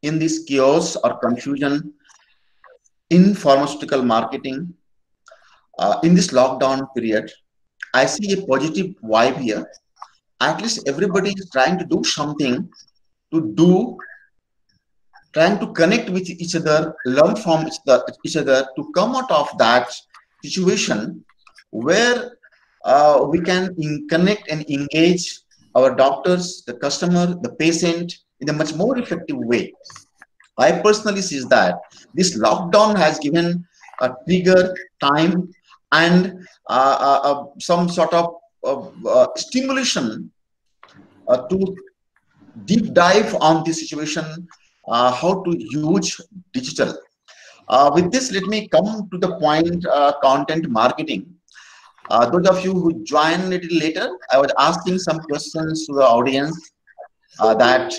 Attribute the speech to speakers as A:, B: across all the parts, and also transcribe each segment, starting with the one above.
A: in this chaos or confusion in pharmaceutical marketing in this lockdown period, I see a positive vibe here. At least everybody is trying to do something to do, trying to connect with each other, learn from each other to come out of that situation where we can connect and engage our doctors, the customer, the patient in a much more effective way. I personally see that this lockdown has given a trigger, time, and some sort of stimulation to deep dive on this situation, how to use digital. With this, let me come to the point, content marketing. Those of you who join a little later, I was asking some questions to the audience that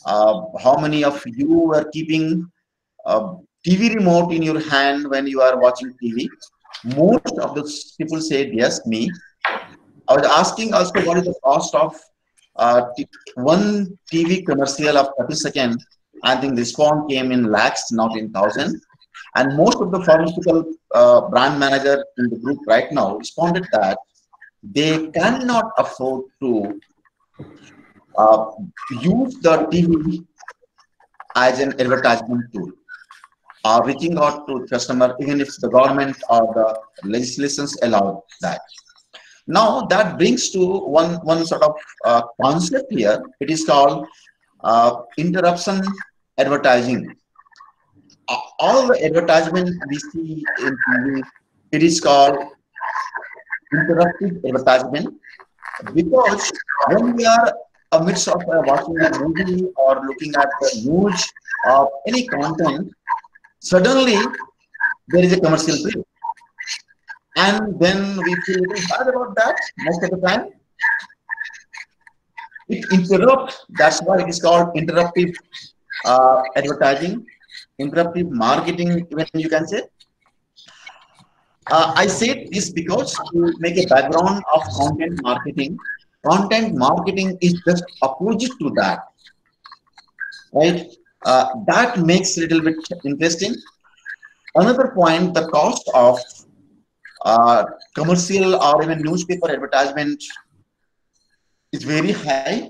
A: how many of you were keeping a TV remote in your hand when you are watching TV? Most of the people said yes, me. I was asking also what is the cost of one TV commercial of 30 seconds. I think the response came in lakhs, not in thousand. And most of the pharmaceutical brand manager in the group right now responded that they cannot afford to uh, use the TV as an advertisement tool, reaching out to customer, even if the government or the legislations allow that. Now that brings to one sort of concept here. It is called interruption advertising. All the advertisement we see in TV, it is called interruptive advertisement, because when we are amidst of watching a movie or looking at the news or any content, suddenly there is a commercial break, and then we feel very bad about that. Most of the time it interrupts. That's why it is called interruptive advertising, interruptive marketing, even you can say. I said this because to make a background of content marketing. Content marketing is just opposite to that, right? That makes a little bit interesting. Another point, the cost of uh, commercial or even newspaper advertisement is very high.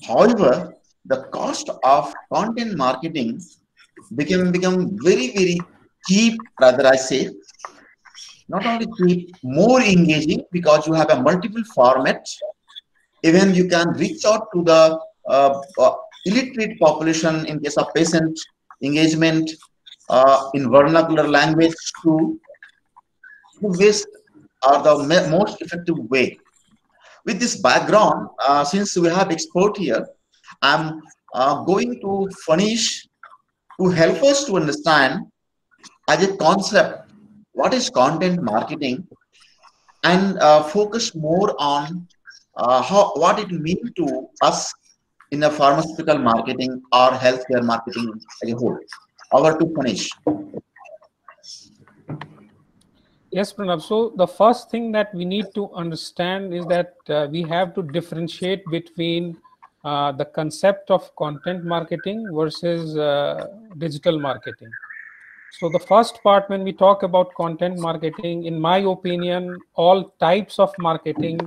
A: However, the cost of content marketing become very cheap. Rather, I say not only cheap, more engaging, because you have a multiple format. Even you can reach out to the illiterate population in case of patient engagement in vernacular language to ways are the most effective way. With this background, since we have expert here, I'm going to furnish to help us to understand as a concept what is content marketing, and focus more on how what it means to us in a pharmaceutical marketing or healthcare marketing as a whole. Over to finish.
B: Yes, Pranav. So the first thing that we need to understand is that we have to differentiate between the concept of content marketing versus digital marketing. So the first part, when we talk about content marketing, in my opinion, all types of marketing,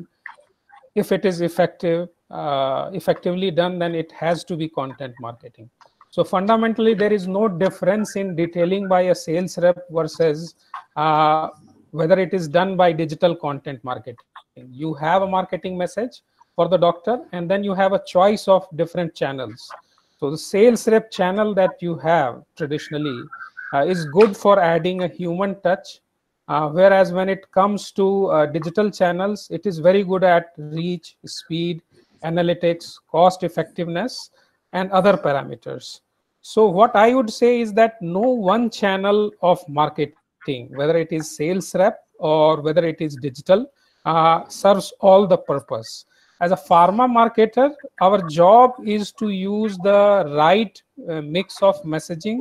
B: if it is effectively done, then it has to be content marketing. So fundamentally, there is no difference in detailing by a sales rep versus whether it is done by digital content marketing. You have a marketing message for the doctor, and then you have a choice of different channels. So the sales rep channel that you have traditionally is good for adding a human touch, whereas when it comes to digital channels, it is very good at reach, speed, analytics, cost effectiveness, and other parameters. So what I would say is that no one channel of marketing, whether it is sales rep or whether it is digital, serves all the purpose. As a pharma marketer, our job is to use the right mix of messaging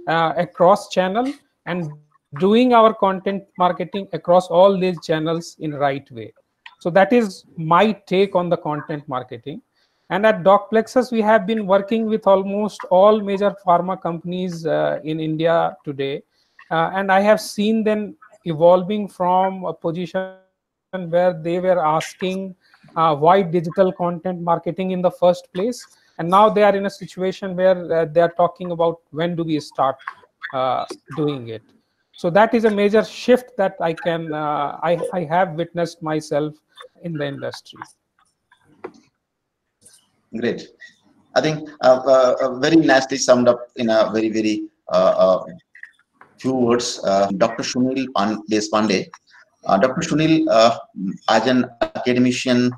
B: across channel and doing our content marketing across all these channels in right way. So that is my take on the content marketing. And at DocPlexus, we have been working with almost all major pharma companies in India today. And I have seen them evolving from a position where they were asking why digital content marketing in the first place. And now they are in a situation where they are talking about when do we start doing it. So that is a major shift that I have witnessed myself in the industry.
A: Great. I think very nicely summed up in a very few words. Dr. Sunil Deshpande. Dr. Sunil, as an academician,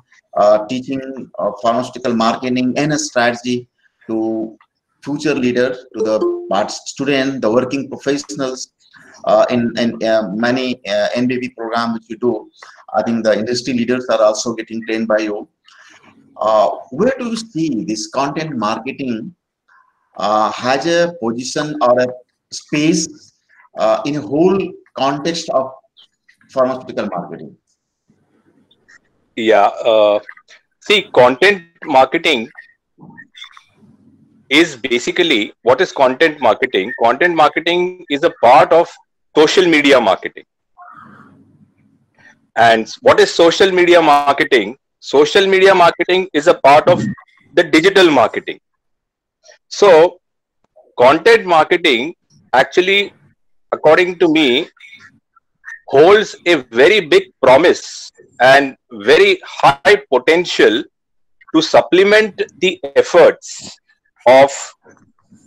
A: teaching pharmaceutical marketing and a strategy to future leaders, to the student, the working professionals in many NBB program which you do. I think the industry leaders are also getting trained by you. Where do you see this content marketing has a position or a space in a whole context of pharmaceutical marketing?
C: Yeah, see, content marketing is basically, what is content marketing? Content marketing is a part of social media marketing. And what is social media marketing? Social media marketing is a part of the digital marketing. So content marketing actually, according to me, holds a very big promise and very high potential to supplement the efforts of,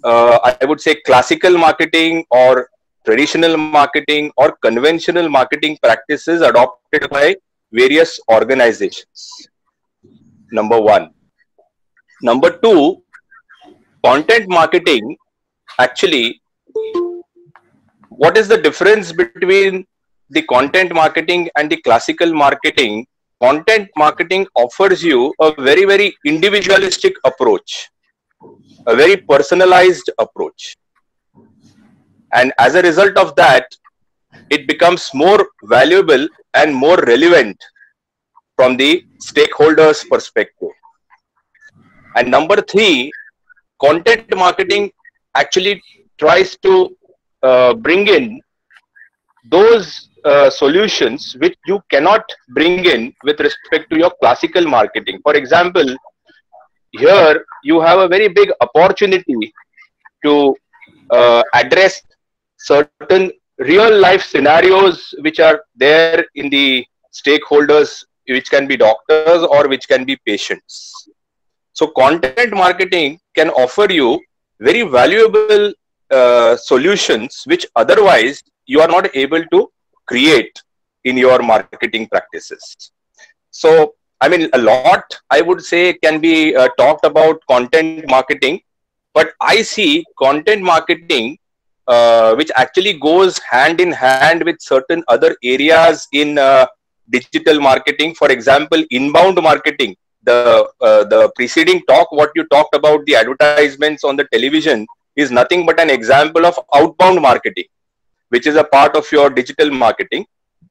C: I would say, classical marketing or traditional marketing or conventional marketing practices adopted by various organizations. Number one. Number two, content marketing, actually, what is the difference between the content marketing and the classical marketing? Content marketing offers you a very individualistic approach, a very personalized approach. And as a result of that, it becomes more valuable and more relevant from the stakeholders' perspective. And number three, content marketing actually tries to bring in those solutions which you cannot bring in with respect to your classical marketing. For example, here you have a very big opportunity to address certain real life scenarios which are there in the stakeholders, which can be doctors or which can be patients. So content marketing can offer you very valuable solutions which otherwise you are not able to create in your marketing practices. So, I mean, a lot, I would say, can be talked about content marketing, but I see content marketing which actually goes hand in hand with certain other areas in digital marketing. For example, inbound marketing. The preceding talk, what you talked about, the advertisements on the television, is nothing but an example of outbound marketing, which is a part of your digital marketing.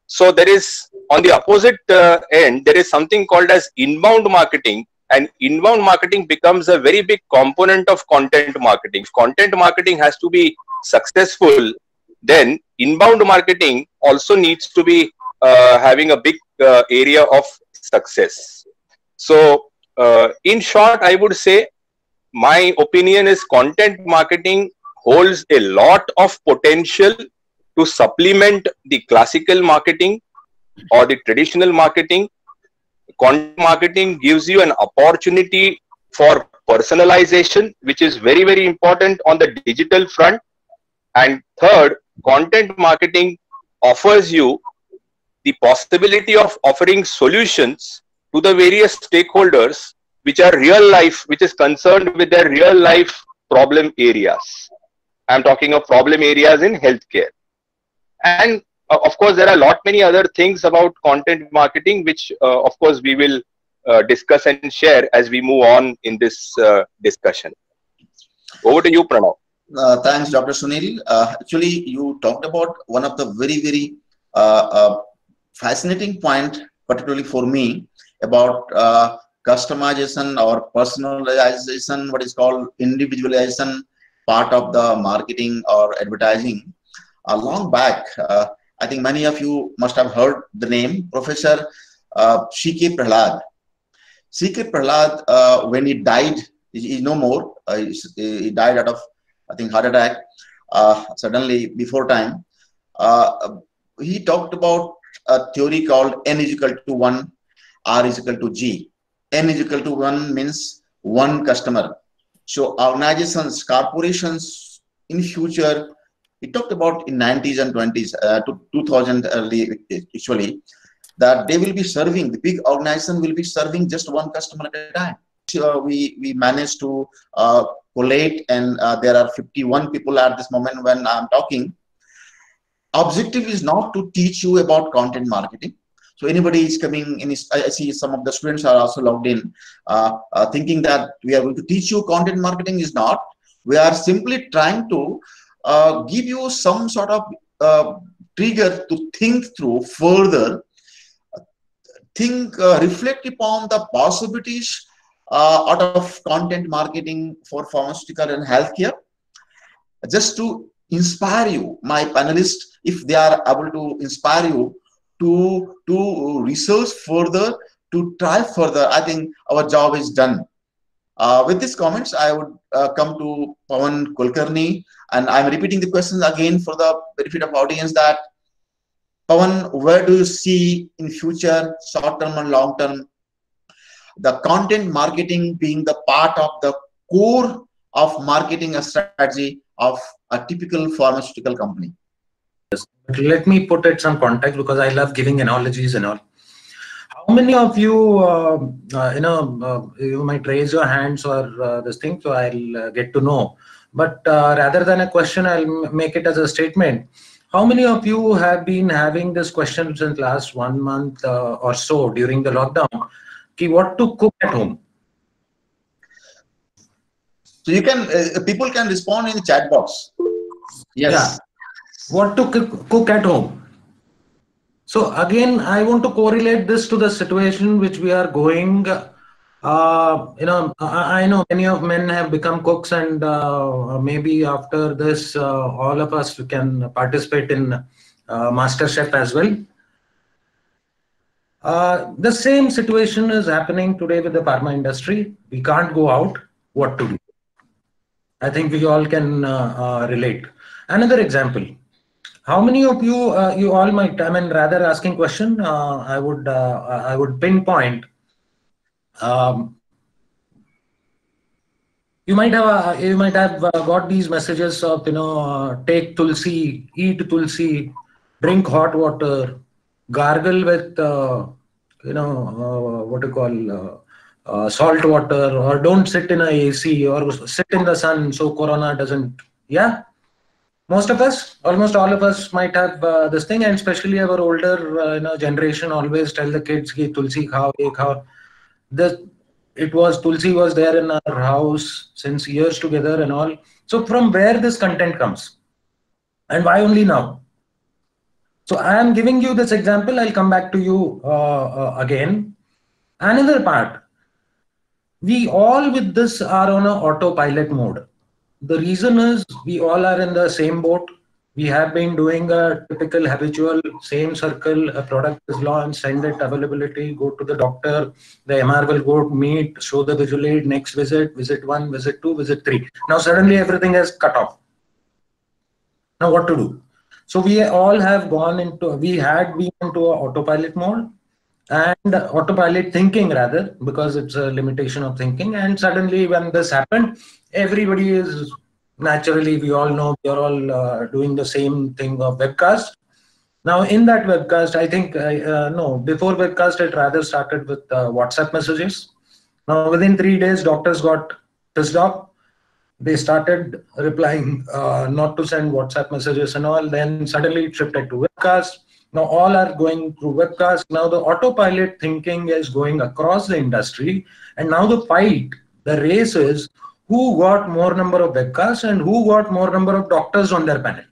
C: So there is, on the opposite end, there is something called as inbound marketing, and inbound marketing becomes a very big component of content marketing. If content marketing has to be successful, then inbound marketing also needs to be having a big area of success. So in short, I would say my opinion is content marketing holds a lot of potential to supplement the classical marketing or the traditional marketing. Content marketing gives you an opportunity for personalization, which is very important on the digital front. And third, content marketing offers you the possibility of offering solutions to the various stakeholders which are real life, which is concerned with their real life problem areas. I'm talking of problem areas in healthcare. And of course, there are a lot many other things about content marketing, which of course we will discuss and share as we move on in this discussion. Over to you, Pranav.
A: Thanks, Dr. Sunil. Actually, you talked about one of the very fascinating point, particularly for me, about customization or personalization, what is called individualization part of the marketing or advertising. Long back, I think many of you must have heard the name Professor C.K. Prahlad. C.K. Prahlad, when he died, is no more. He died out of, I think, heart attack suddenly before time. He talked about a theory called N is equal to 1, R is equal to G. N is equal to 1 means one customer. So organizations, corporations in future, he talked about in 90s and 20s, 2000 early actually, that they will be serving, the big organization will be serving just one customer at a time. We managed to collate, and there are 51 people at this moment when I'm talking. Objective is not to teach you about content marketing. So anybody is coming in, I see some of the students are also logged in, thinking that we are going to teach you content marketing. Is not. We are simply trying to give you some sort of trigger to think through further, reflect upon the possibilities out of content marketing for pharmaceutical and healthcare, just to inspire you, my panelists, if they are able to inspire you to research further, to try further. I think our job is done. With these comments, I would come to Pawan Kulkarni, and I'm repeating the questions again for the benefit of audience. That Pawan, where do you see in future, short term and long term, the content marketing being the part of the core of marketing strategy of a typical pharmaceutical company?
D: Let me put it some context, because I love giving analogies and all. How many of you, you might raise your hands or this thing, so I'll get to know. But rather than a question, I'll make it as a statement. How many of you have been having this question since last 1 month or so during the lockdown? What to cook at home?
A: So you can, people can respond in the chat box. Yes.
D: Yeah. What to cook at home? So again, I want to correlate this to the situation which we are going. I know many of men have become cooks, and maybe after this, all of us can participate in MasterChef as well. The same situation is happening today with the pharma industry. We can't go out. What to do? I think we all can relate. Another example. How many of you, you all might, I mean, rather asking question, I would pinpoint. You might have got these messages of, take tulsi, eat tulsi, drink hot water, gargle with, what you call, salt water, or don't sit in a AC, or sit in the sun so corona doesn't. Yeah. Most of us, almost all of us might have this thing, and especially our older generation always tell the kids, ki tulsi khao, ye khao. Tulsi was there in our house since years together and all. So from where this content comes, and why only now? So I am giving you this example. I'll come back to you again. Another part, we all with this are on an autopilot mode. The reason is we all are in the same boat. We have been doing a typical habitual same circle. A product is launched, send it, availability, go to the doctor, the MR will go meet, show the visual aid, next visit, visit 1, visit 2, visit 3. Now suddenly everything has cut off. Now what to do? So we all have gone into, we had been into a autopilot mode, and autopilot thinking rather, because it's a limitation of thinking. And suddenly when this happened, everybody is naturally, we all know, we are all doing the same thing of webcast. Now in that webcast, I think, no, before webcast, it rather started with WhatsApp messages. Now within 3 days, doctors got pissed off. They started replying not to send WhatsApp messages and all. Then suddenly it shifted to webcast. Now all are going through webcast. Now the autopilot thinking is going across the industry. And now the fight, the race is who got more number of webcasts and who got more number of doctors on their panel.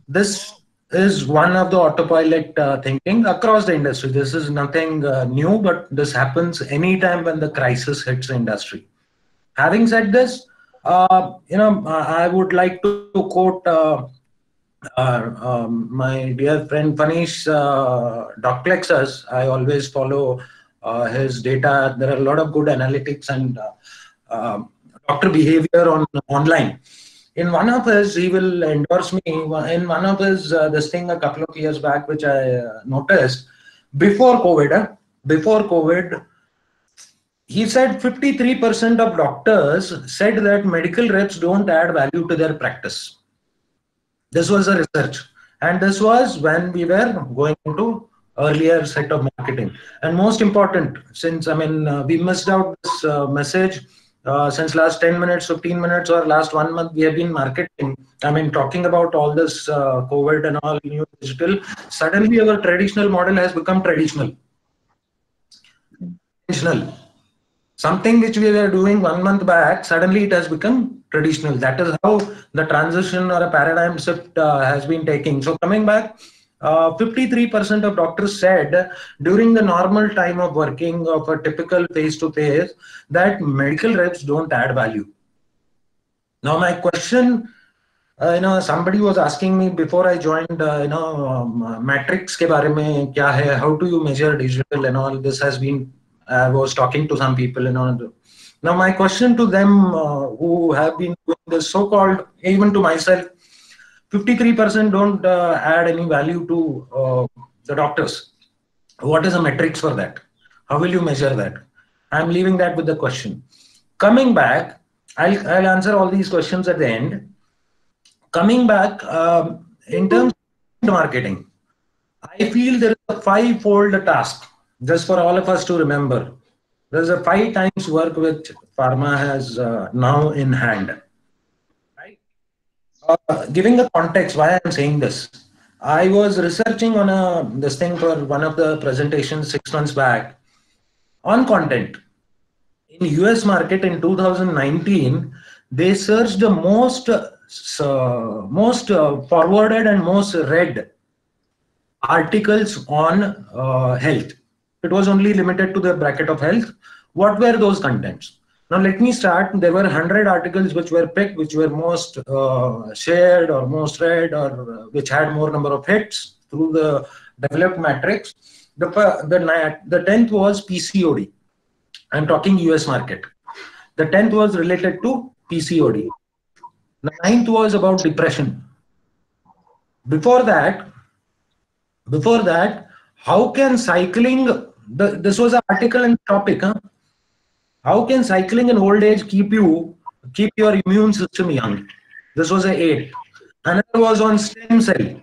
D: This is one of the autopilot thinking across the industry. This is nothing new, but this happens anytime when the crisis hits the industry. Having said this, I would like to quote my dear friend Panish Docplexus. I always follow his data. There are a lot of good analytics and doctor behavior online. In one of his, he will endorse me. In one of his, this thing a couple of years back, which I noticed before COVID, he said 53% of doctors said that medical reps don't add value to their practice. This was a research, and this was when we were going into earlier set of marketing. And most important, since we missed out this message. Since last 10 minutes, 15 minutes, or last 1 month, we have been marketing. Talking about all this COVID and all new digital. Suddenly, our traditional model has become traditional. Something which we were doing 1 month back, suddenly it has become traditional. That is how the transition or a paradigm shift has been taking. So coming back, 53% of doctors said during the normal time of working of a typical face-to-face that medical reps don't add value. Now my question, somebody was asking me before I joined, metrics ke bare mein kya hai, how do you measure digital and all this has been, I was talking to some people, Now my question to them who have been doing this so-called, even to myself, 53% don't add any value to the doctors. What is the metrics for that? How will you measure that? I'm leaving that with the question. Coming back, I'll answer all these questions at the end. Coming back, in terms of marketing, I feel there is a 5-fold task just for all of us to remember. There's a 5 times work which pharma has now in hand. Giving the context why I'm saying this, I was researching on this thing for one of the presentations 6 months back on content. In US market in 2019, they searched the most forwarded and most read articles on health. It was only limited to the bracket of health. What were those contents? Now let me start. There were 100 articles which were picked, which were most shared or most read, or which had more number of hits through the developed metrics. The 10th was PCOD. I'm talking US market. The 10th was related to PCOD. The 9th was about depression. Before that, how can cycling? This was an article and topic. How can cycling in old age keep your immune system young? This was an 8. Another was on stem cell.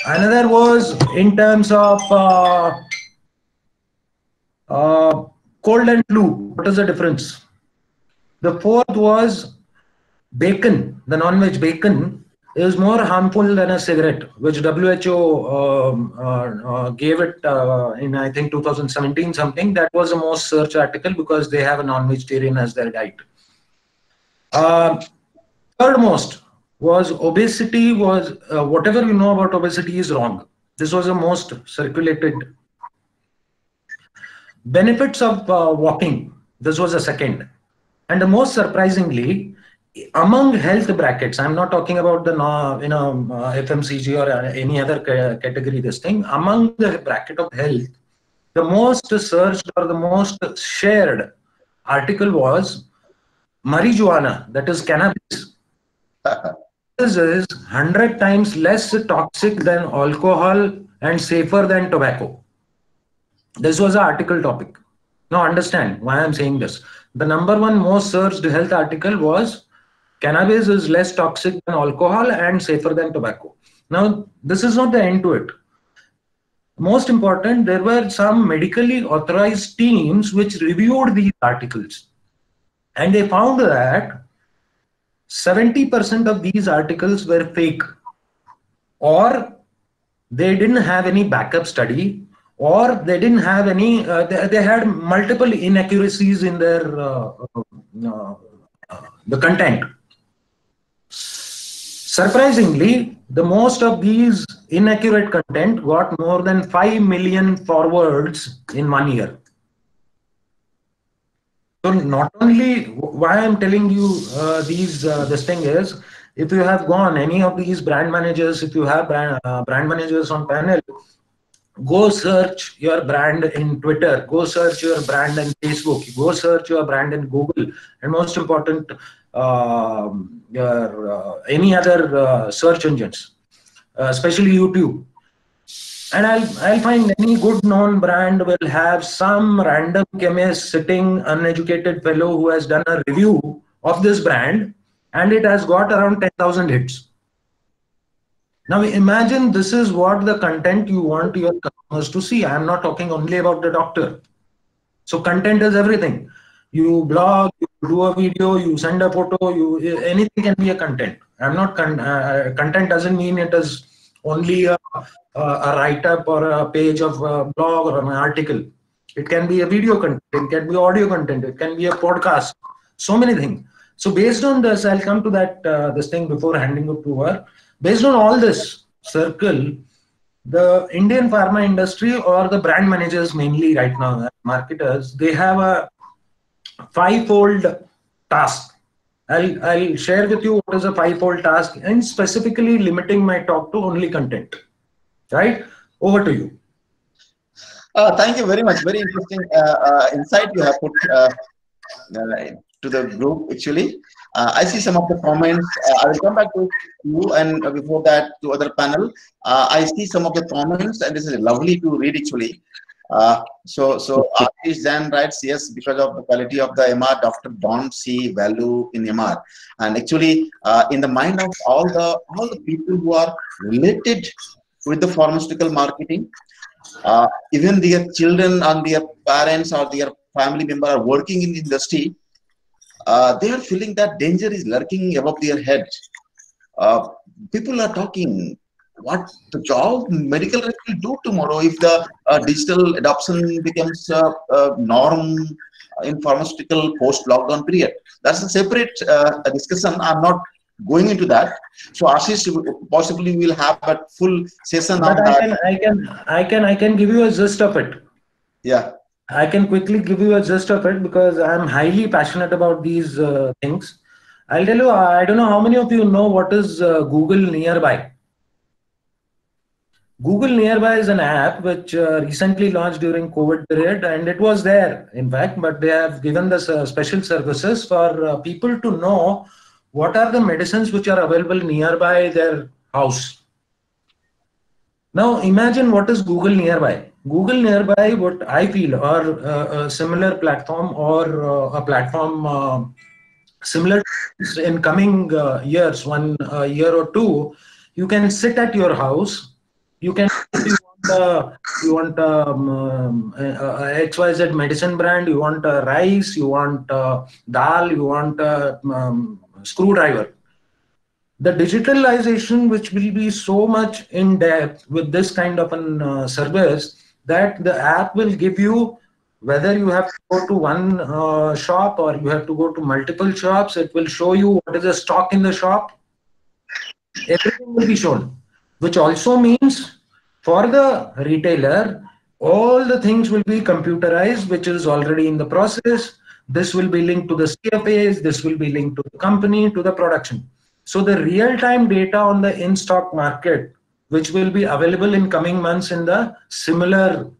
D: Another was in terms of cold and flu. What is the difference? The 4th was bacon. The non-veg bacon is more harmful than a cigarette, which WHO gave it in, I think, 2017 something. That was the most searched article because they have a non-vegetarian as their diet. Third most was obesity. Was whatever you know about obesity is wrong. This was the most circulated. Benefits of walking. This was the second. And the most surprisingly, among health brackets, I'm not talking about the FMCG or any other category, this thing, among the bracket of health, the most searched or the most shared article was marijuana, that is cannabis. This is 100 times less toxic than alcohol and safer than tobacco. This was an article topic. Now understand why I'm saying this. The number 1 most searched health article was cannabis is less toxic than alcohol and safer than tobacco. Now, this is not the end to it. Most important, there were some medically authorized teams which reviewed these articles. And they found that 70% of these articles were fake, or they didn't have any backup study, or they didn't have any, they had multiple inaccuracies in their the content. Surprisingly, the most of these inaccurate content got more than 5 million forwards in 1 year. So not only why I'm telling you this thing is, if you have gone any of these brand managers, if you have brand managers on panel, go search your brand in Twitter, go search your brand in Facebook, go search your brand in Google, and most important, any other search engines, especially YouTube. And I'll find any good known brand will have some random chemist sitting uneducated fellow who has done a review of this brand, and it has got around 10,000 hits. Now imagine this is what the content you want your customers to see. I'm not talking only about the doctor. So content is everything. You blog, you do a video, you send a photo, anything can be a content. I'm not content doesn't mean it is only a write-up or a page of a blog or an article. It can be a video content, it can be audio content, it can be a podcast, so many things. So based on this, I'll come to that this thing before handing it to her. Based on all this circle, the Indian pharma industry or the brand managers mainly right now, marketers, they have a 5-fold task. I'll share with you what is a 5-fold task and specifically limiting my talk to only content. Right? Over to you.
A: Thank you very much. Very interesting insight you have put to the group actually. I see some of the comments. I will come back to you and before that to other panel. I see some of the comments and this is lovely to read actually. So Ashish Jan writes, yes, because of the quality of the MR, doctor don't see value in MR. And actually, in the mind of all the people who are related with the pharmaceutical marketing, even their children and their parents or their family member are working in the industry, they are feeling that danger is lurking above their head. People are talking what the job medical rep will do tomorrow if the digital adoption becomes norm in pharmaceutical post-lockdown period. That's a separate discussion. I'm not going into that. So Ashish, possibly we'll have a full session
D: but
A: on that.
D: I can give you a gist of it.
A: Yeah.
D: I can quickly give you a gist of it because I'm highly passionate about these things. I'll tell you, I don't know how many of you know what is Google Nearby. Google Nearby is an app which recently launched during COVID period, and it was there, in fact, but they have given this special services for people to know what are the medicines which are available nearby their house. Now imagine what is Google Nearby. Google Nearby, what I feel, or a similar platform or a platform similar in coming years, 1 year or 2, you can sit at your house. You can, if you want XYZ medicine brand, you want rice, you want dal, you want screwdriver. The digitalization, which will be so much in depth with this kind of an service, that the app will give you, whether you have to go to one shop or you have to go to multiple shops, it will show you what is the stock in the shop. Everything will be shown, which also means for the retailer, all the things will be computerized, which is already in the process. This will be linked to the CFAs, this will be linked to the company, to the production. So the real-time data on the in-stock market, which will be available in coming months in the similar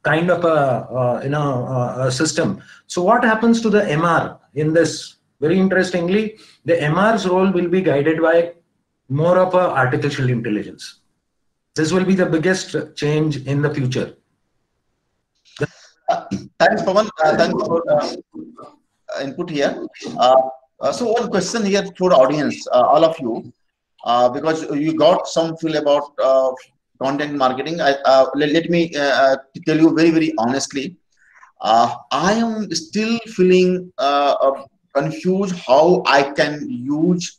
D: kind of a system. So what happens to the MR in this? Very interestingly, the MR's role will be guided by more of a artificial intelligence. This will be the biggest change in the future.
A: Thanks, Pawan. Thanks for input here. So one question here for the audience, all of you, because you got some feel about content marketing. Let me tell you very, very honestly. I am still feeling confused how I can use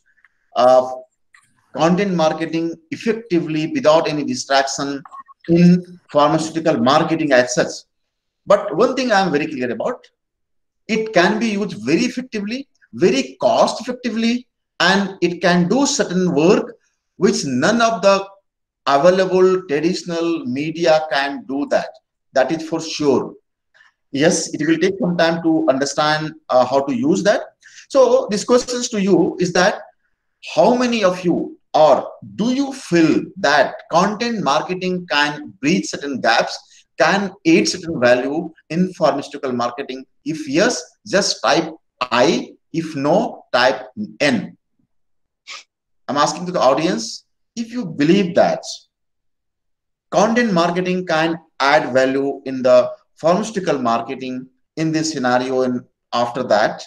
A: content marketing effectively without any distraction in pharmaceutical marketing as such. But one thing I am very clear about, it can be used very effectively, very cost effectively, and it can do certain work which none of the available traditional media can do that. That is for sure. Yes, it will take some time to understand how to use that. So this questions to you is that how many of you, or do you feel that content marketing can bridge certain gaps, can aid certain value in pharmaceutical marketing? If yes, just type I. If no, type N. I'm asking to the audience, if you believe that content marketing can add value in the pharmaceutical marketing in this scenario, and after that,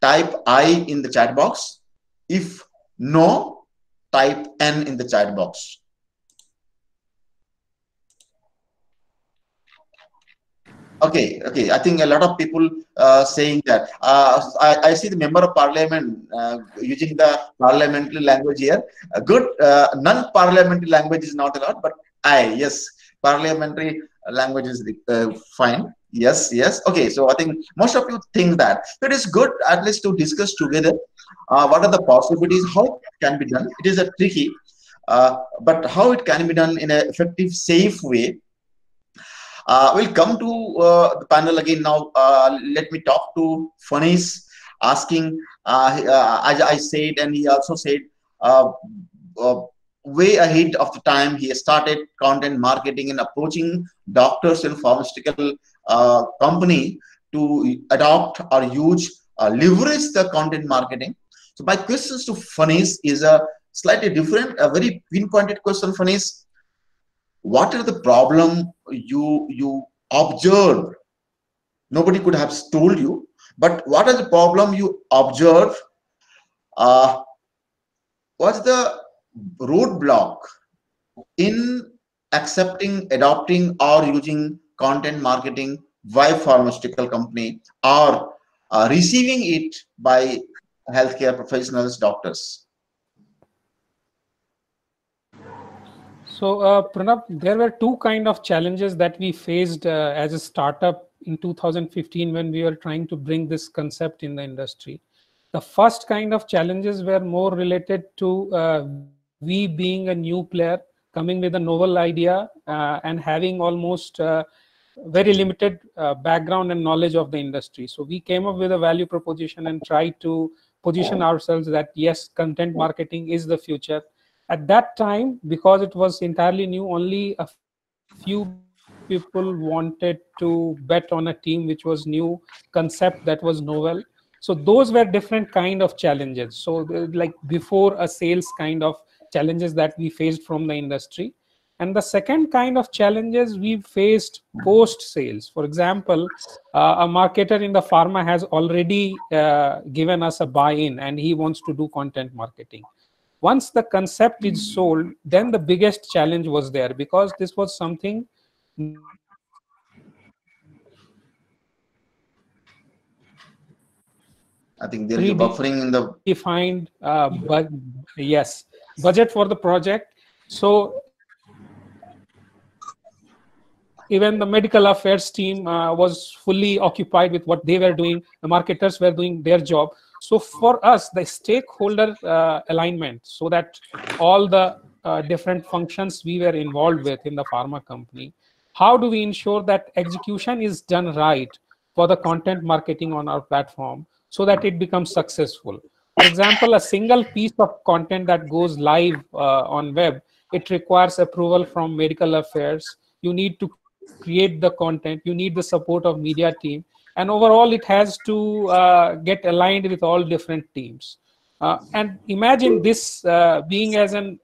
A: type I in the chat box. If no, type N in the chat box. Okay. I think a lot of people saying that. I see the member of parliament using the parliamentary language here. Good. Non-parliamentary language is not allowed, but yes, parliamentary language is fine. Yes. Okay. So I think most of you think that. It is good at least to discuss together what are the possibilities, how it can be done. It is a tricky, but how it can be done in an effective, safe way. We'll come to the panel again now. Let me talk to Fanis, asking, as I said, and he also said, way ahead of the time, he started content marketing and approaching doctors and pharmaceutical company to adopt or use, leverage the content marketing. So my questions to Fanis is a slightly different, a very pinpointed question, Fanis. What are the problem you observe? Nobody could have told you, but what is the problem you observe? What's the roadblock in accepting, adopting, or using content marketing by pharmaceutical company, or receiving it by healthcare professionals, doctors?
B: So, Pranav, there were two kind of challenges that we faced as a startup in 2015 when we were trying to bring this concept in the industry. The first kind of challenges were more related to we being a new player, coming with a novel idea and having almost very limited background and knowledge of the industry. So we came up with a value proposition and tried to position ourselves that yes, content marketing is the future. At that time, because it was entirely new, only a few people wanted to bet on a team which was new, concept that was novel. So those were different kind of challenges. So like before a sales kind of challenges that we faced from the industry. And the second kind of challenges we faced post sales. For example, a marketer in the pharma has already given us a buy-in and he wants to do content marketing. Once the concept is sold, then the biggest challenge was there, because this was something
A: I think there is a buffering in the
B: defined but yes, budget for the project. So even the medical affairs team was fully occupied with what they were doing. The marketers were doing their job. So for us, the stakeholder alignment, so that all the different functions we were involved with in the pharma company, how do we ensure that execution is done right for the content marketing on our platform so that it becomes successful? For example, a single piece of content that goes live on web, it requires approval from medical affairs. You need to create the content, you need the support of media team, and overall it has to get aligned with all different teams. And imagine this being as an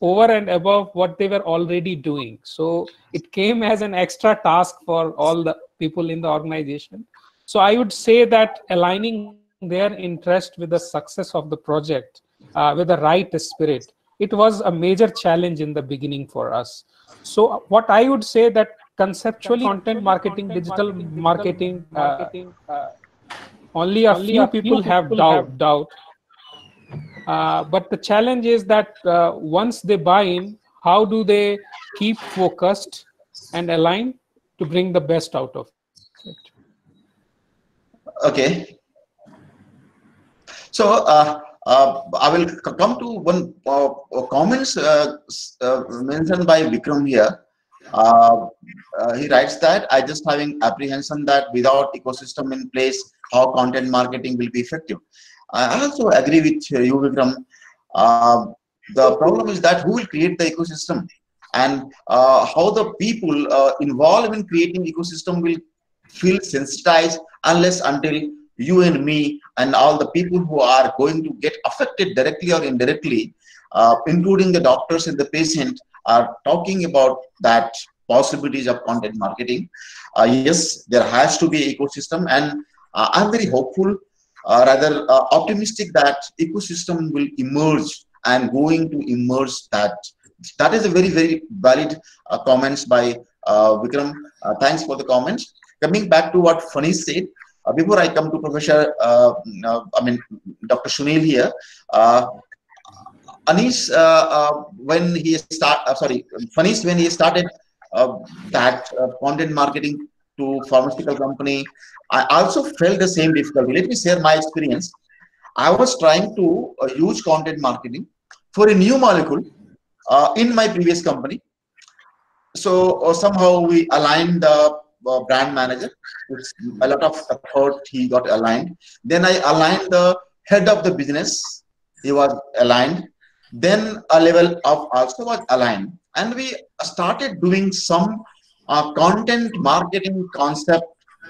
B: over and above what they were already doing. So it came as an extra task for all the people in the organization. So I would say that aligning their interest with the success of the project with the right spirit, it was a major challenge in the beginning for us. So what I would say that conceptually content marketing, digital marketing, only a few people have doubt. But the challenge is that once they buy in, how do they keep focused and aligned to bring the best out of it?
A: Okay. So I will come to one comments mentioned by Vikram here. He writes that I just having apprehension that without ecosystem in place, how content marketing will be effective. I also agree with you, Vikram. The problem is that who will create the ecosystem, and how the people involved in creating ecosystem will feel sensitized unless until you and me and all the people who are going to get affected directly or indirectly, including the doctors and the patient, are talking about that possibilities of content marketing. Yes, there has to be ecosystem, and I'm very hopeful, rather optimistic that ecosystem will emerge and going to emerge. That is a very valid comments by Vikram. Thanks for the comments. Coming back to what Fanish said, before I come to Professor, Dr. Sunil here, Anish, when he Fanish, when he started that content marketing to pharmaceutical company, I also felt the same difficulty. Let me share my experience. I was trying to use content marketing for a new molecule in my previous company. So somehow we aligned the brand manager. It's a lot of effort he got aligned. Then I aligned the head of the business. He was aligned. Then a level of also was aligned. And we started doing some content marketing concept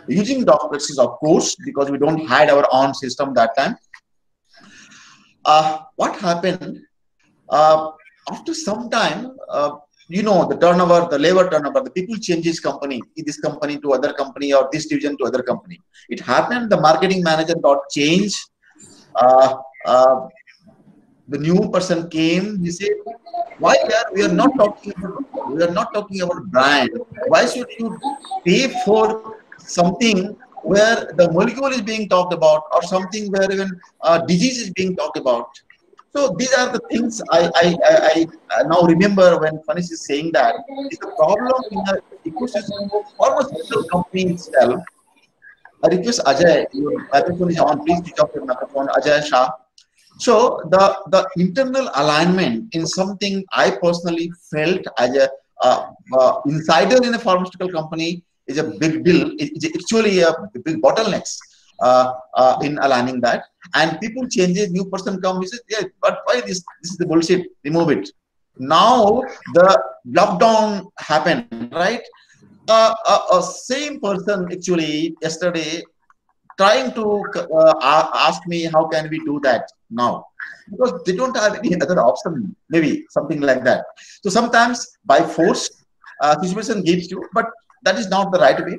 A: using doctors, of course, because we don't had our own system that time. What happened after some time, the turnover, the labor turnover, the people changes company, this company to other company or this division to other company. It happened, the marketing manager got changed. The new person came, he said, why we are not talking about brand? Why should you pay for something where the molecule is being talked about, or something where even disease is being talked about? So these are the things I now remember when Fanish is saying that it's a problem in the ecosystem of pharmaceutical company itself. I request Ajay, your microphone is on, please switch off your microphone, Ajay Shah. So the internal alignment in something I personally felt as a insider in a pharmaceutical company is a big deal. It's actually a big bottlenecks in aligning that. And people changes, new person comes, he says, yeah, but why this is the bullshit, remove it. Now the lockdown happened, right? A same person actually yesterday trying to ask me how can we do that now, because they don't have any other option, maybe something like that. So sometimes by force situation gives you, but that is not the right way.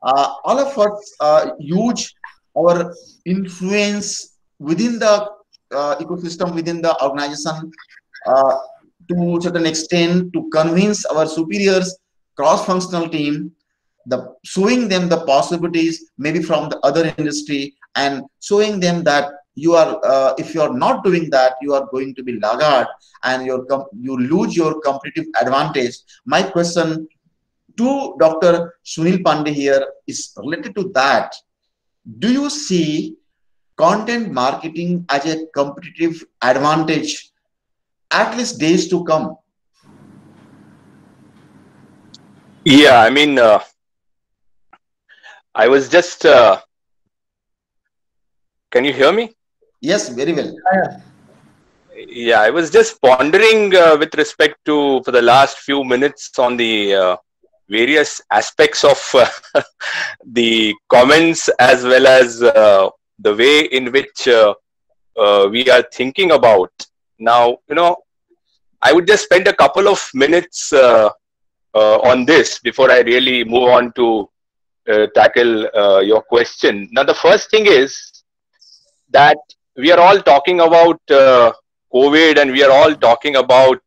A: All of us use our influence within the ecosystem, within the organization, to a certain extent, to convince our superiors, cross-functional team, showing them the possibilities maybe from the other industry, and showing them that you are if you are not doing that, you are going to be laggard and you lose your competitive advantage. My question to Dr. Sunil Pandey here is related to that. Do you see content marketing as a competitive advantage, at least days to come?
C: Yeah, I mean, I was just, can you hear me?
A: Yes, very well.
C: Yeah, I was just pondering with respect to, for the last few minutes, on the various aspects of the comments, as well as the way in which we are thinking about. Now, I would just spend a couple of minutes on this before I really move on to tackle your question. Now, the first thing is that we are all talking about COVID, and we are all talking about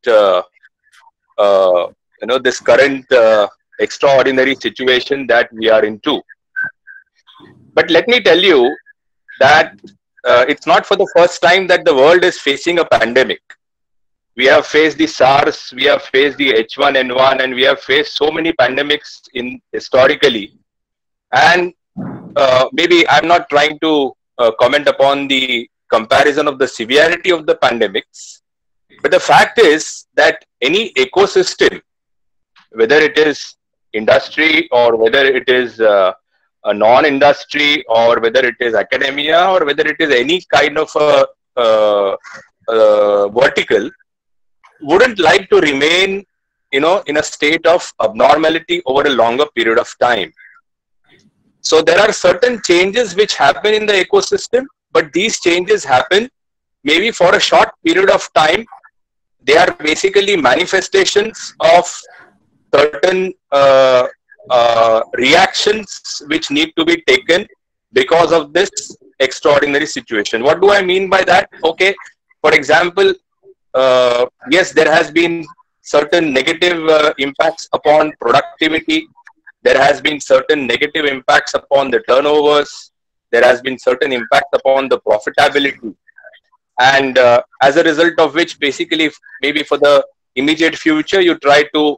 C: this current extraordinary situation that we are into. But let me tell you that it's not for the first time that the world is facing a pandemic. We have faced the SARS, we have faced the H1N1, and we have faced so many pandemics historically. And maybe I'm not trying to comment upon the comparison of the severity of the pandemics. But the fact is that any ecosystem, whether it is industry or whether it is a non-industry or whether it is academia or whether it is any kind of a vertical, wouldn't like to remain, in a state of abnormality over a longer period of time. So there are certain changes which happen in the ecosystem, but these changes happen maybe for a short period of time. They are basically manifestations of certain reactions which need to be taken because of this extraordinary situation. What do I mean by that? Okay, for example, yes, there has been certain negative impacts upon productivity. There has been certain negative impacts upon the turnovers. There has been certain impact upon the profitability. And as a result of which, basically, maybe for the immediate future, you try to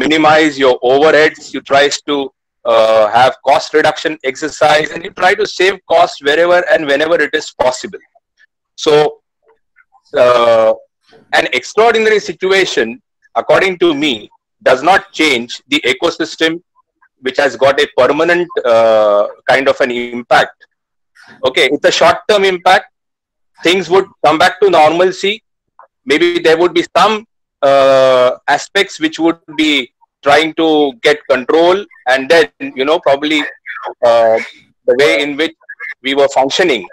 C: minimize your overheads. You try to have cost reduction exercise, and you try to save costs wherever and whenever it is possible. So, an extraordinary situation, according to me, does not change the ecosystem which has got a permanent kind of an impact. Okay, it's a short-term impact. Things would come back to normalcy. Maybe there would be some aspects which would be trying to get control, and then, probably the way in which we were functioning,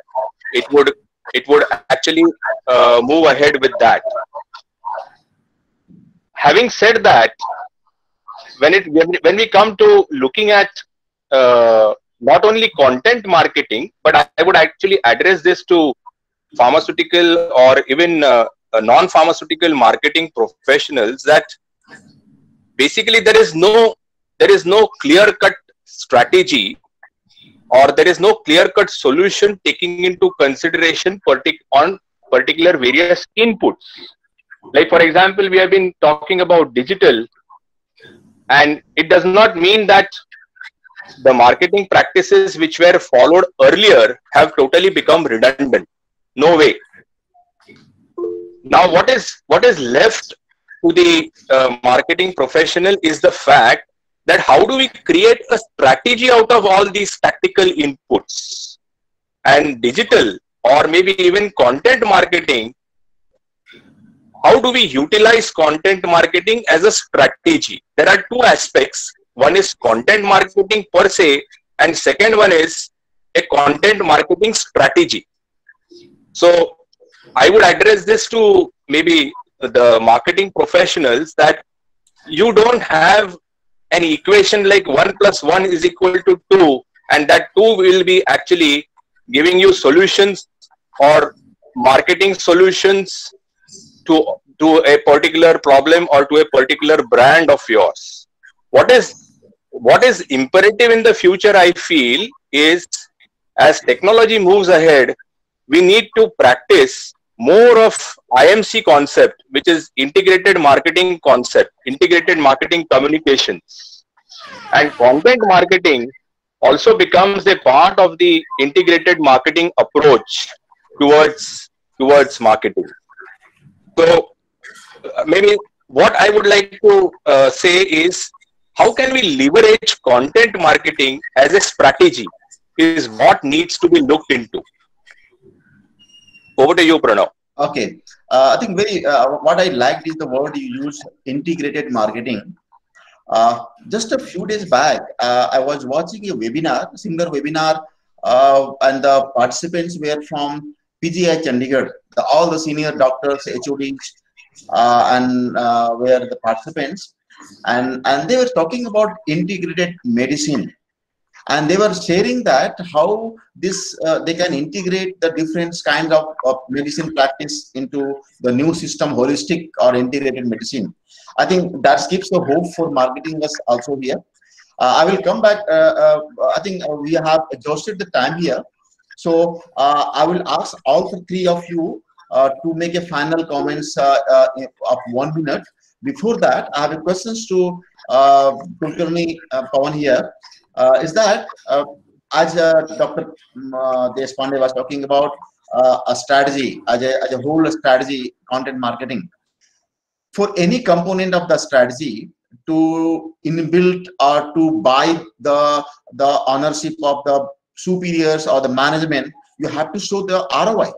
C: it would actually move ahead with that. Having said that, when we come to looking at not only content marketing, but I would actually address this to pharmaceutical or even non-pharmaceutical marketing professionals, that basically there is no clear-cut strategy, or there is no clear-cut solution taking into consideration on particular various inputs. Like, for example, we have been talking about digital, and it does not mean that the marketing practices which were followed earlier have totally become redundant. No way. Now, what is left to the marketing professional is the fact that how do we create a strategy out of all these tactical inputs? And digital, or maybe even content marketing, how do we utilize content marketing as a strategy? There are two aspects. One is content marketing per se, and second one is a content marketing strategy. So I would address this to maybe the marketing professionals, that you don't have an equation like 1 + 1 = 2, and that 2 will be actually giving you solutions or marketing solutions to a particular problem or to a particular brand of yours. What is imperative in the future, I feel, is as technology moves ahead, we need to practice more of IMC concept, which is integrated marketing concept, integrated marketing communications. And content marketing also becomes a part of the integrated marketing approach towards marketing. So maybe what I would like to say is, how can we leverage content marketing as a strategy is what needs to be looked into. Over to you, Pranav.
A: Okay. I think what I liked is the word you used, integrated marketing. Just a few days back, I was watching a webinar, similar webinar, and the participants were from PGI Chandigarh. All the senior doctors, HODs, and were the participants, and they were talking about integrated medicine. And they were sharing that how this they can integrate the different kinds of medicine practice into the new system, holistic or integrated medicine. I think that gives the hope for marketing us also here. I will come back. I think we have exhausted the time here. So I will ask all three of you to make a final comments of 1 minute. Before that, I have a questions to Kulkarni Pawan here. Is that as Dr. Deshpande was talking about a strategy, as a whole strategy, content marketing, for any component of the strategy to inbuilt or to buy the ownership of the superiors or the management, you have to show the ROI,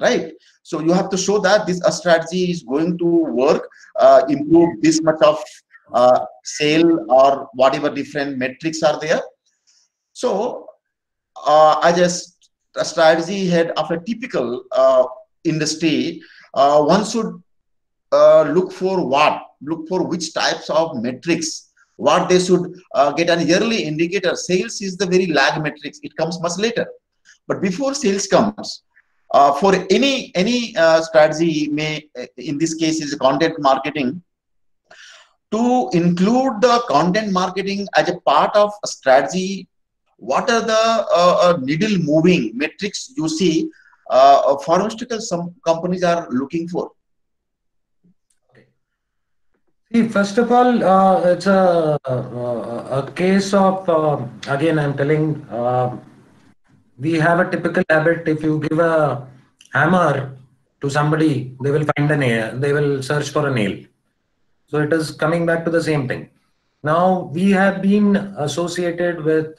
A: right? So you have to show that this strategy is going to work, improve this much of sale or whatever different metrics are there. So as a strategy head of a typical industry, one should look for what? Look for which types of metrics, what they should get an yearly indicator. Sales is the very lag metrics. It comes much later. But before sales comes, for any strategy, may in this case is content marketing, to include the content marketing as a part of a strategy. What are the needle moving metrics you see pharmaceutical some companies are looking for?
D: See, first of all, it's a case of, again, I'm telling, we have a typical habit. If you give a hammer to somebody, they will find a nail, they will search for a nail. So it is coming back to the same thing. Now, we have been associated with,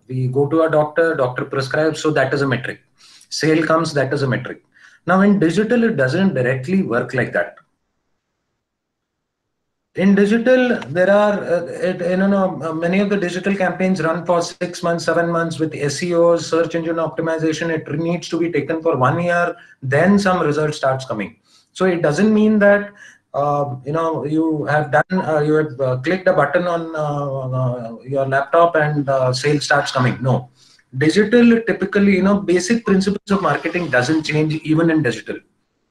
D: we go to a doctor, doctor prescribes, so that is a metric. Sale comes, that is a metric. Now, in digital, it doesn't directly work like that. In digital, there are, many of the digital campaigns run for 6 months, 7 months with SEO, search engine optimization. It needs to be taken for 1 year, then some result starts coming. So it doesn't mean that, you have done, you have clicked a button on your laptop and sales starts coming. No. Digital, typically, basic principles of marketing doesn't change even in digital.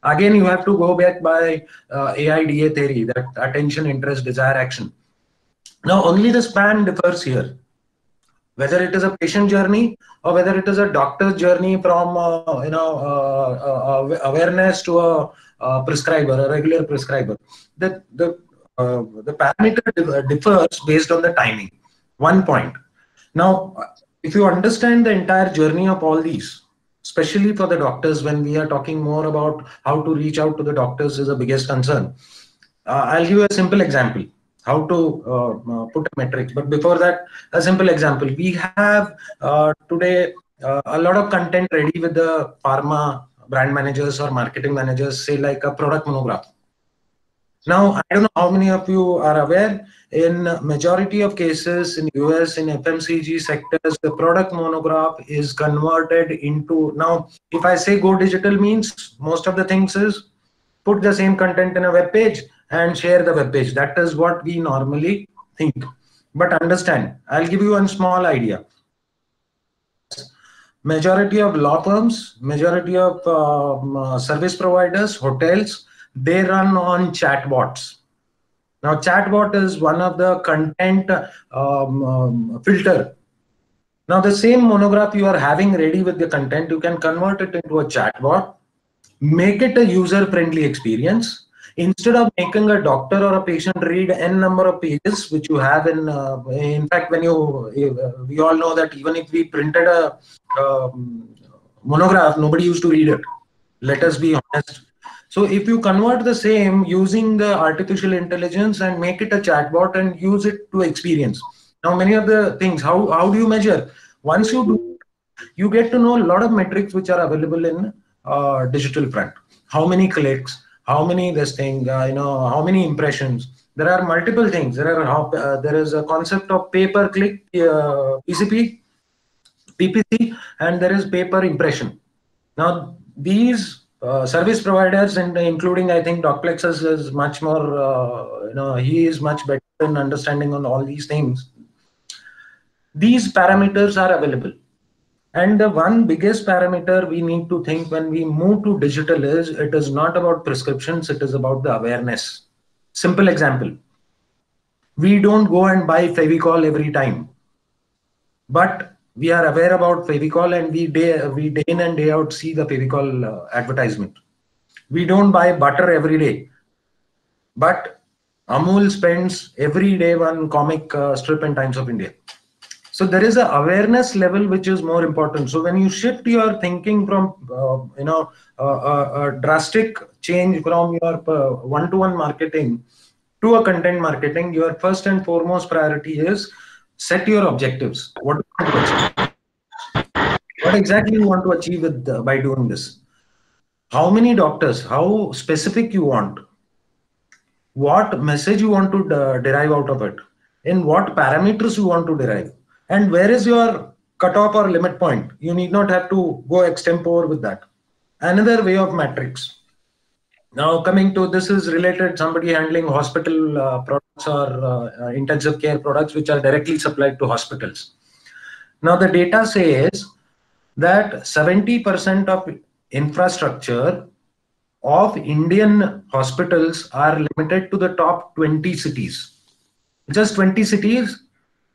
D: Again, you have to go back by AIDA theory, that attention, interest, desire, action. Now, only the span differs here. Whether it is a patient journey or whether it is a doctor's journey from awareness to a prescriber, a regular prescriber. The parameter differs based on the timing. 1 point. Now, if you understand the entire journey of all these, especially for the doctors, when we are talking more about how to reach out to the doctors is the biggest concern. I'll give you a simple example, how to put a metric. But before that, a simple example. We have today a lot of content ready with the pharma brand managers or marketing managers, say like a product monograph. Now, I don't know how many of you are aware, in majority of cases in US, in FMCG sectors, the product monograph is converted into, now, if I say go digital means, most of the things is put the same content in a web page and share the web page. That is what we normally think. But understand, I'll give you one small idea. Majority of law firms, majority of service providers, hotels, they run on chatbots. Now, chatbot is one of the content filter. Now, the same monograph you are having ready with the content, you can convert it into a chatbot, make it a user-friendly experience. Instead of making a doctor or a patient read n number of pages, which you have in fact, when we all know that even if we printed a monograph, nobody used to read it. Let us be honest. So if you convert the same using the artificial intelligence and make it a chatbot and use it to experience. Now, many of the things, how do you measure? Once you do, you get to know a lot of metrics which are available in digital front. How many clicks, how many this thing, how many impressions. There are multiple things. There is a concept of pay-per-click, PCP, PPC, and there is pay-per impression. Now, these service providers, and including, I think, Docplexus is much more, he is much better in understanding on all these things. These parameters are available. And the one biggest parameter we need to think when we move to digital is, it is not about prescriptions, it is about the awareness. Simple example. We don't go and buy Fevicol every time, but we are aware about Fevicol and we day in and day out see the Fevicol advertisement. We don't buy butter every day, but Amul spends every day one comic strip in Times of India. So there is an awareness level which is more important. So when you shift your thinking from a drastic change from your one-to-one marketing to a content marketing, your first and foremost priority is set your objectives. What exactly you want to achieve with by doing this? How many doctors? How specific you want? What message you want to derive out of it? In what parameters you want to derive? And where is your cutoff or limit point? You need not have to go extempore with that. Another way of metrics. Now coming to this is related, somebody handling hospital products or intensive care products which are directly supplied to hospitals. Now the data says that 70% of infrastructure of Indian hospitals are limited to the top 20 cities. Just 20 cities,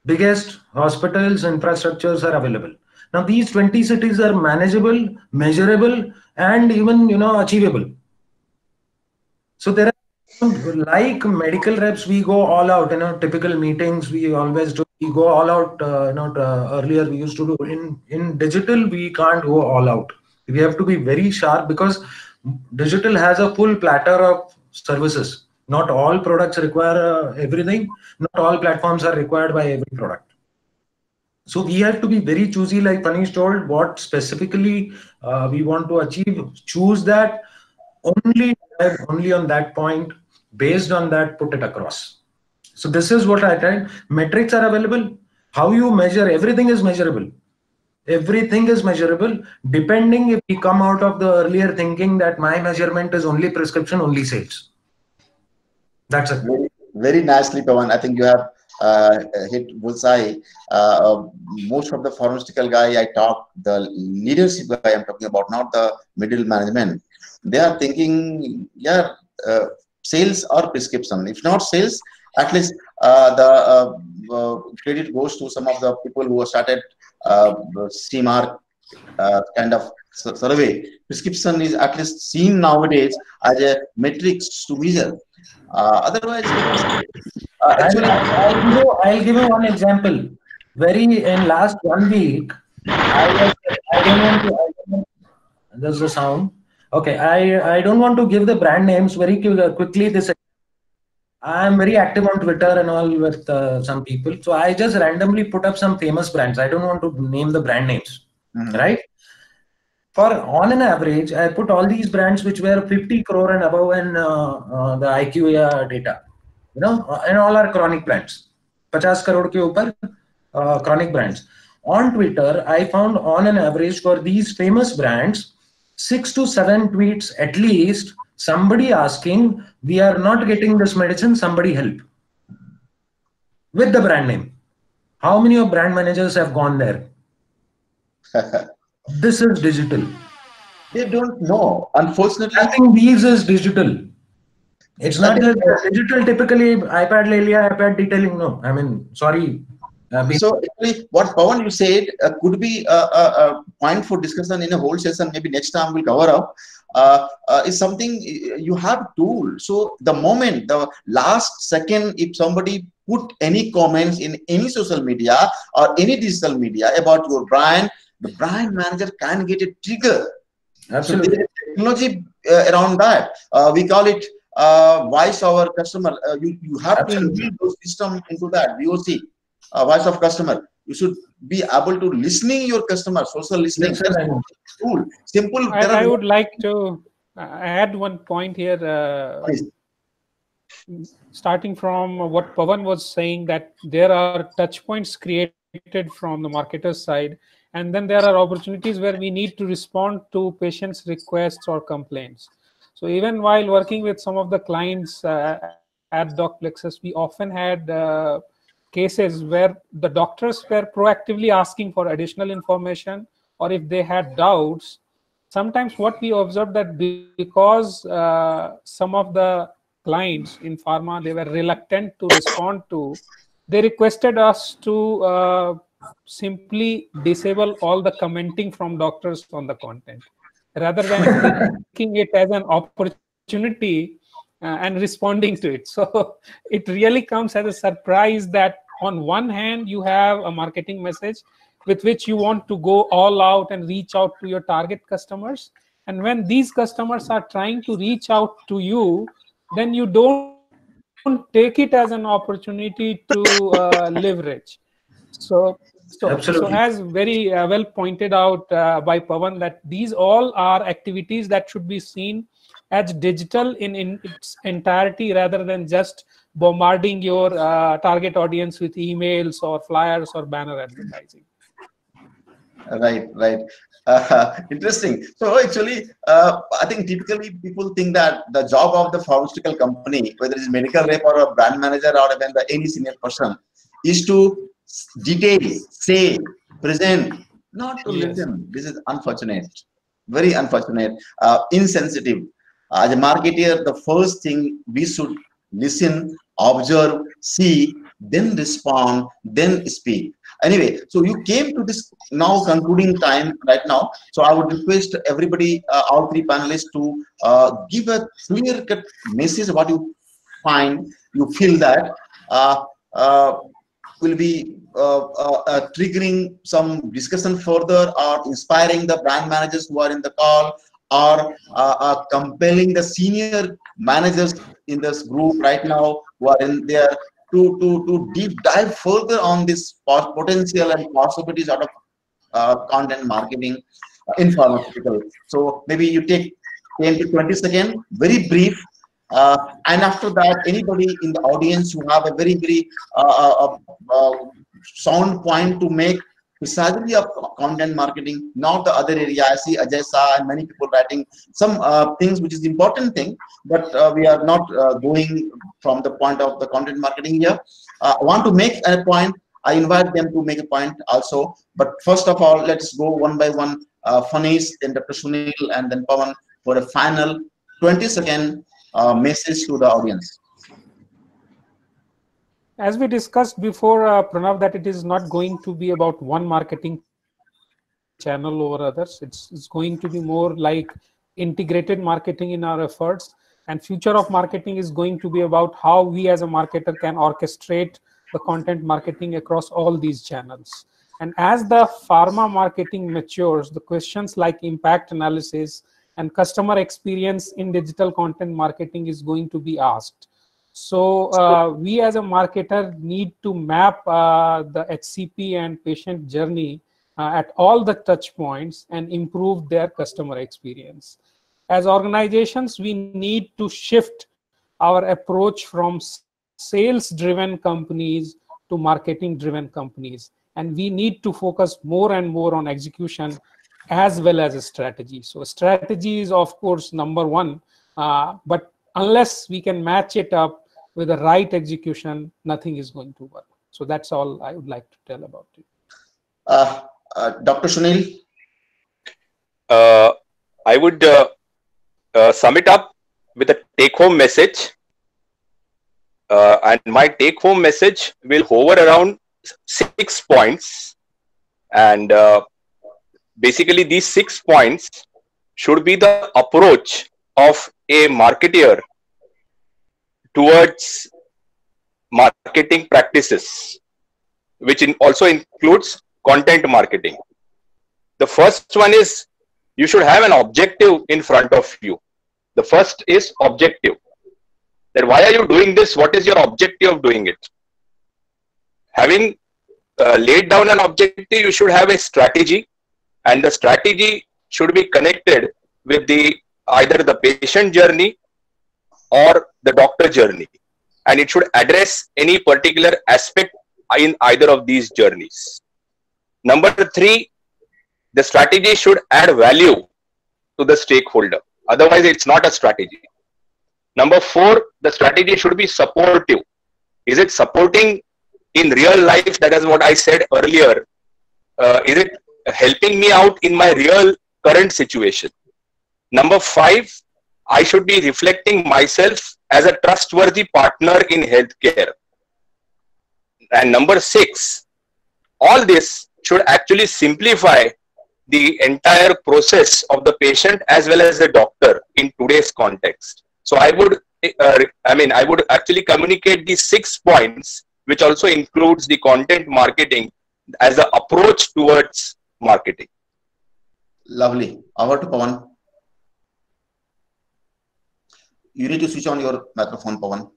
D: biggest hospitals, infrastructures are available. Now these 20 cities are manageable, measurable, and even achievable. So there are, like medical reps, we go all out. Typical meetings we always do. We go all out. Earlier we used to do. In digital, we can't go all out. We have to be very sharp because digital has a full platter of services. Not all products require everything. Not all platforms are required by every product. So we have to be very choosy, like Panish told, what specifically we want to achieve. Choose that, only on that point, based on that, put it across. So this is what I tried. Metrics are available. How you measure, everything is measurable. Everything is measurable, depending if we come out of the earlier thinking that my measurement is only prescription, only sales. That's it.
A: Very, very nicely, Pawan. I think you have hit bullseye. Most of the pharmaceutical guy I talk, the leadership guy I'm talking about, not the middle management, they are thinking, yeah, sales or prescription. If not sales, at least the credit goes to some of the people who have started CMAR kind of survey. Prescription is at least seen nowadays as a metrics to measure. Otherwise, actually,
D: I'll give you one example. In last 1 week, I don't want to. There's the sound. Okay, I don't want to give the brand names very quickly. I'm very active on Twitter and all with some people. So I just randomly put up some famous brands. I don't want to name the brand names, right? On an average, I put all these brands which were 50 crore and above in the IQVIA data, and all are chronic brands. 50 crore ke upar chronic brands. On Twitter, I found on an average for these famous brands, 6 to 7 tweets at least, somebody asking, we are not getting this medicine, somebody help. With the brand name. How many of brand managers have gone there? This is digital.
A: They don't know. Unfortunately,
D: I think these is digital. It's not digital. Typically, iPad le liya, iPad detailing. No, I mean, sorry.
A: So actually, what Pawan you said could be a point for discussion in a whole session. Maybe next time we'll cover up. Is something you have tool. So the moment, the last second, if somebody put any comments in any social media or any digital media about your brand, the brand manager can get a trigger.
D: Absolutely.
A: So there is technology around that. We call it voice over customer. You have to build those system into that VOC. Voice of customer. You should be able to listening your customer, social listening. Tool. Simple.
B: I would like to add one point here. Starting from what Pawan was saying, that there are touch points created from the marketer's side, and then there are opportunities where we need to respond to patients' requests or complaints. So even while working with some of the clients at DocPlexus, we often had cases where the doctors were proactively asking for additional information, or if they had doubts. Sometimes what we observed that because some of the clients in pharma, they were reluctant to respond to, they requested us to simply disable all the commenting from doctors on the content, rather than taking it as an opportunity and responding to it. So it really comes as a surprise that on one hand, you have a marketing message with which you want to go all out and reach out to your target customers. And when these customers are trying to reach out to you, then you don't take it as an opportunity to leverage. So
D: Absolutely.
B: as very well pointed out by Pawan, that these all are activities that should be seen as digital in its entirety, rather than just bombarding your target audience with emails or flyers or banner advertising.
A: Right, right. Interesting. So actually, I think typically people think that the job of the pharmaceutical company, whether it's medical rep or a brand manager or even any senior person, is to detail, say, present, not to
B: Yes.
A: listen. This is unfortunate, very unfortunate, insensitive. As a marketer, the first thing we should listen, observe, see, then respond, then speak. Anyway, so you came to this now concluding time right now. So I would request everybody, all three panelists, to give a clear-cut message what you find, you feel that uh, uh, will be triggering some discussion further, or inspiring the brand managers who are in the call, or compelling the senior managers in this group right now who are in there to deep dive further on this potential and possibilities out of content marketing in pharmaceutical. So maybe you take 10 to 20 seconds, very brief, and after that, anybody in the audience who have a very sound point to make precisely of content marketing, not the other area. I see Ajay Shah and many people writing some things which is important thing, but we are not going from the point of the content marketing here. I want to make a point. I invite them to make a point also. But first of all, let's go one by one. Fanis, then Dr. Sunil, and then Pawan for a final 20-second message to the audience.
B: As we discussed before, Pranav, that it is not going to be about one marketing channel over others. It's going to be more like integrated marketing in our efforts. And future of marketing is going to be about how we as a marketer can orchestrate the content marketing across all these channels. And as the pharma marketing matures, the questions like impact analysis and customer experience in digital content marketing is going to be asked. So we as a marketer need to map the HCP and patient journey at all the touch points and improve their customer experience. As organizations, we need to shift our approach from sales-driven companies to marketing-driven companies. And we need to focus more and more on execution as well as a strategy. So strategy is, of course, number one, but unless we can match it up with the right execution, nothing is going to work. So that's all I would like to tell about it.
A: Dr. Sunil?
C: I would sum it up with a take-home message. And my take-home message will hover around 6 points. And basically, these 6 points should be the approach of a marketer towards marketing practices, which also includes content marketing. The first one is you should have an objective in front of you. The first is objective. That why are you doing this? What is your objective of doing it? Having laid down an objective, you should have a strategy, and the strategy should be connected with either the patient journey or the doctor journey, and it should address any particular aspect in either of these journeys. Number 3, the strategy should add value to the stakeholder. Otherwise, it's not a strategy. Number 4, the strategy should be supportive. Is it supporting in real life? That is what I said earlier. Is it helping me out in my real current situation? Number 5, I should be reflecting myself as a trustworthy partner in healthcare. And number 6, all this should actually simplify the entire process of the patient as well as the doctor in today's context. So I would actually communicate these 6 points which also includes the content marketing as the approach towards marketing.
A: Lovely. Over to Pawan. You need to switch on your microphone, Pawan.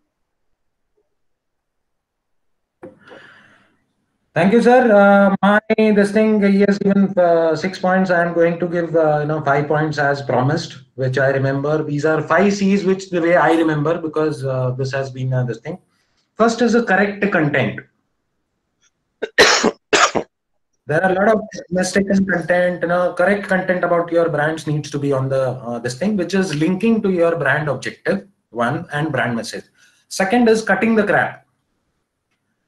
D: Thank you, sir. This thing, he has given 6 points. I am going to give 5 points as promised, which I remember. These are 5 C's, which the way I remember, because this has been this thing. First is a correct content. There are a lot of mistaken content. Correct content about your brands needs to be on the this thing, which is linking to your brand objective, one, and brand message. Second is cutting the crap.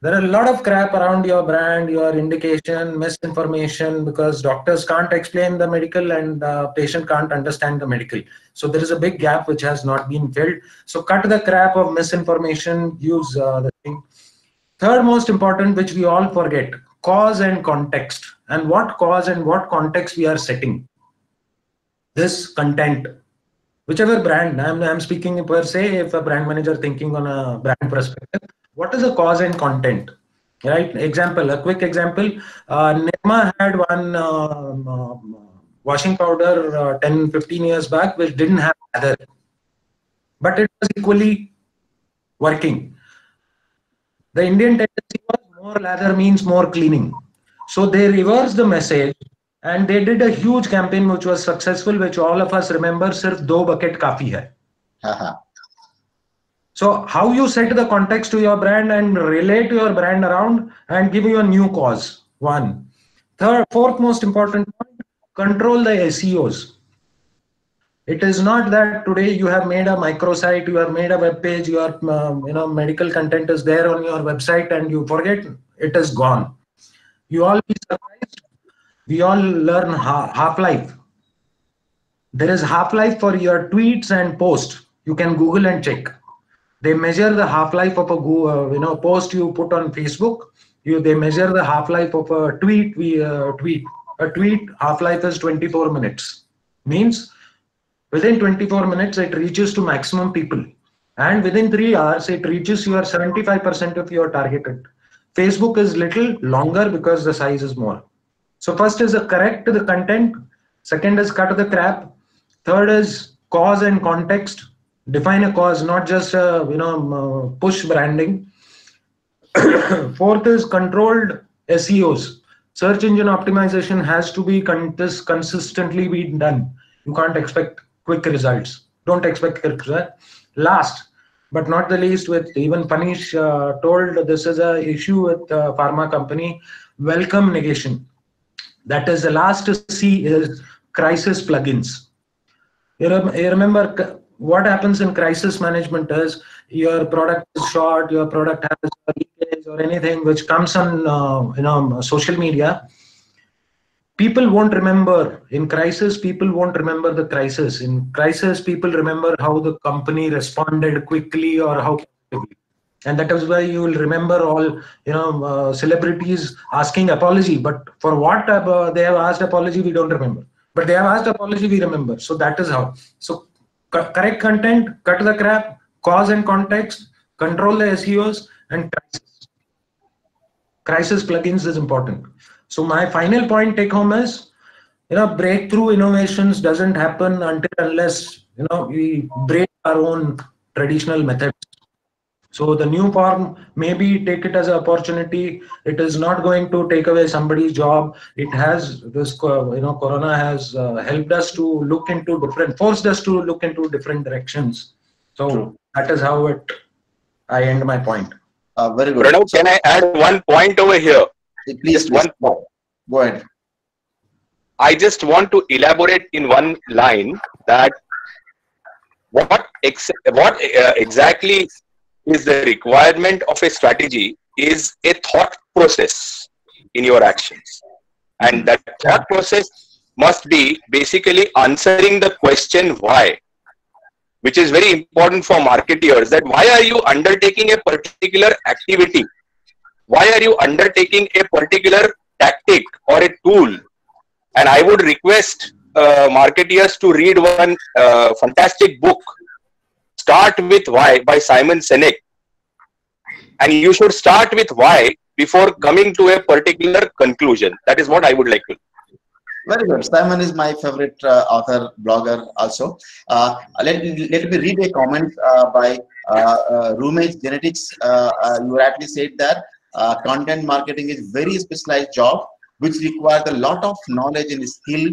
D: There are a lot of crap around your brand, your indication, misinformation, because doctors can't explain the medical and patient can't understand the medical. So there is a big gap which has not been filled. So cut the crap of misinformation, use the thing. Third most important, which we all forget, cause and context. And what cause and what context we are setting. This content, whichever brand, I'm speaking per se, if a brand manager thinking on a brand perspective, what is the cause and content, right? Example, a quick example, Nirma had one washing powder 10-15 years back, which didn't have lather, but it was equally working. The Indian tendency was more lather means more cleaning. So they reversed the message and they did a huge campaign which was successful, which all of us remember, sirf 2 bucket kafi hai. So how you set the context to your brand and relate to your brand around and give you a new cause. One. Fourth most important point, control the SEOs. It is not that today you have made a microsite, you have made a web page, your medical content is there on your website and you forget, it is gone. You all be surprised. We all learn half-life. There is half-life for your tweets and posts. You can Google and check. They measure the half-life of a post you put on Facebook. They measure the half-life of a tweet. A tweet half-life is 24 minutes. Means within 24 minutes it reaches to maximum people, and within 3 hours it reaches your 75% of your targeted. Facebook is little longer because the size is more. So first is correct the content. Second is cut the crap. Third is cause and context. Define a cause, not just push branding. Fourth is controlled SEOs. Search engine optimization has to be consistently be done. You can't expect quick results. Don't expect quick results. Last but not the least, with even Panish told this is a issue with pharma company, welcome negation. That is the last C is crisis plugins. You remember what happens in crisis management is your product is short, your product has a leakage or anything which comes on social media. People won't remember in crisis. People won't remember the crisis. In crisis, people remember how the company responded quickly or how quickly. And that is why you will remember all celebrities asking apology. But for what they have asked apology, we don't remember. But they have asked apology, we remember. So that is how. So correct content, cut the crap, cause and context, control the SEOs, and crisis. Crisis plugins is important. So my final point take home is, breakthrough innovations doesn't happen unless we break our own traditional methods. So the new form, maybe take it as an opportunity. It is not going to take away somebody's job. It has this, Corona has helped us to look into forced us to look into different directions. So that is how I end my point.
A: Very good.
C: Pranav, can I add one point over here?
A: Please,
C: one point.
A: Go ahead.
C: I just want to elaborate in one line that what exactly is the requirement of a strategy is a thought process in your actions. And that thought process must be basically answering the question why, which is very important for marketers, that why are you undertaking a particular activity? Why are you undertaking a particular tactic or a tool? And I would request marketers to read one fantastic book, Start with Why by Simon Sinek. and you should start with why before coming to a particular conclusion. That is what I would like to.
A: Very good. Simon is my favorite author, blogger also. Let me read a comment by Rumesh Genetics. You rightly said that content marketing is very specialized job which requires a lot of knowledge and skill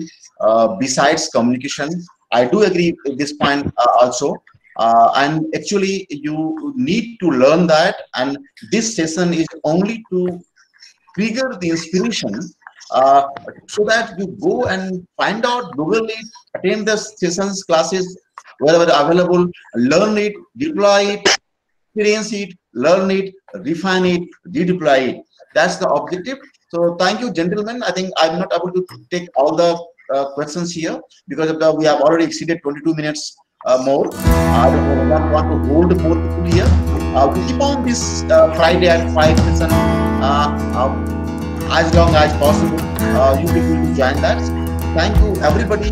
A: besides communication. I do agree with this point also. And actually, you need to learn that. And this session is only to trigger the inspiration so that you go and find out, Google it, attend the sessions, classes, wherever available, learn it, deploy it, experience it, learn it, refine it, redeploy it. That's the objective. So thank you, gentlemen. I think I'm not able to take all the questions here because of we have already exceeded 22 minutes more. I don't want to hold more people here. We keep on this Friday at 5 session as long as possible. You people to join that. Thank you, everybody.